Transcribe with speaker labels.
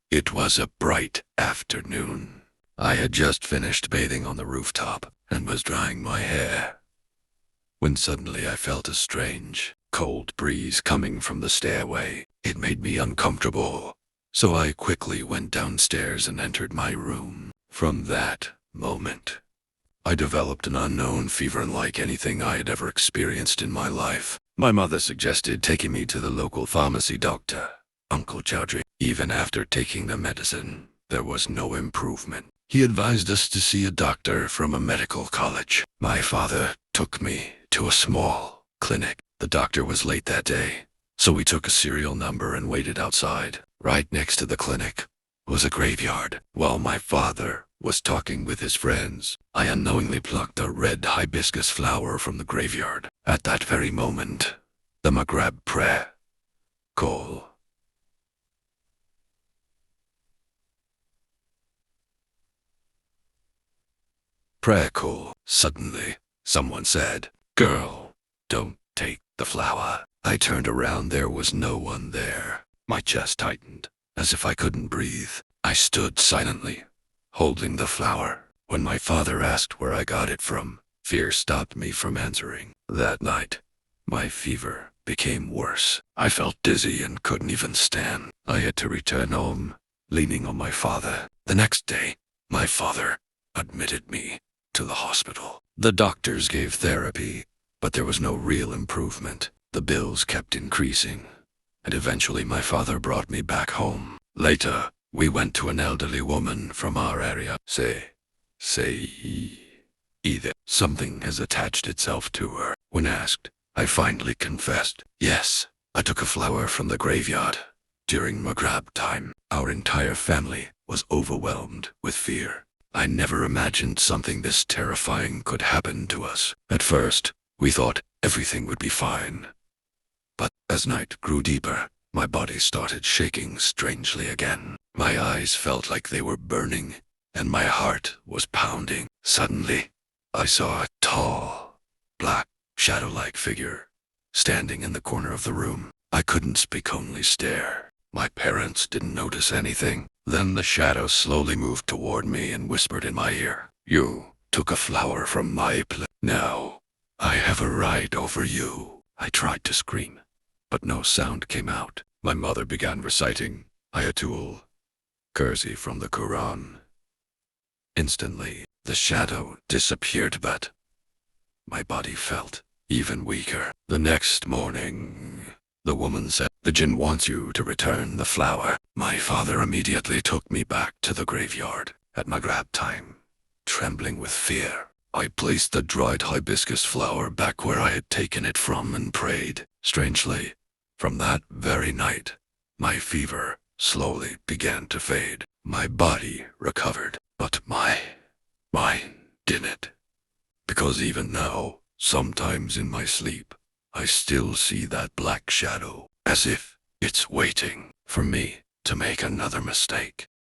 Speaker 1: It was a bright afternoon. I had just finished bathing on the rooftop and was drying my hair when suddenly I felt a strange, cold breeze coming from the stairway. It made me uncomfortable, so I quickly went downstairs and entered my room. From that moment, I developed an unknown fever unlike anything I had ever experienced in my life. My mother suggested taking me to the local pharmacy doctor, Uncle Chowdhury. Even after taking the medicine, there was no improvement. He advised us to see a doctor from a medical college. My father took me to a small clinic. The doctor was late that day, so we took a serial number and waited outside. Right next to the clinic was a graveyard. While my father was talking with his friends, I unknowingly plucked a red hibiscus flower from the graveyard. At that very moment, the Maghrib prayer call Suddenly, someone said, "Girl, don't take the flower." I turned around. There was no one there. My chest tightened, as if I couldn't breathe. I stood silently, holding the flower. When my father asked where I got it from, fear stopped me from answering. That night, my fever became worse. I felt dizzy and couldn't even stand. I had to return home, leaning on my father. The next day, my father admitted me to the hospital. The doctors gave therapy, but there was no real improvement. The bills kept increasing, and eventually my father brought me back home. Later, we went to an elderly woman from our area. Either something has attached itself to her. When asked, I finally confessed, yes, I took a flower from the graveyard. During Maghrib time, our entire family was overwhelmed with fear. I never imagined something this terrifying could happen to us. At first, we thought everything would be fine. But as night grew deeper, my body started shaking strangely again. My eyes felt like they were burning, and my heart was pounding. Suddenly, I saw a tall, black, shadow-like figure standing in the corner of the room. I couldn't speak, only stare. My parents didn't notice anything. Then the shadow slowly moved toward me and whispered in my ear, "You took a flower from my place. Now, I have a right over you." I tried to scream, but no sound came out. My mother began reciting Ayatul Kursi from the Quran. Instantly, the shadow disappeared, but my body felt even weaker. The next morning, the woman said, "The Jinn wants you to return the flower." My father immediately took me back to the graveyard. At Maghrib time, trembling with fear, I placed the dried hibiscus flower back where I had taken it from and prayed. Strangely, from that very night, my fever slowly began to fade. My body recovered, but my mind didn't. Because even now, sometimes in my sleep, I still see that black shadow, as if it's waiting for me to make another mistake.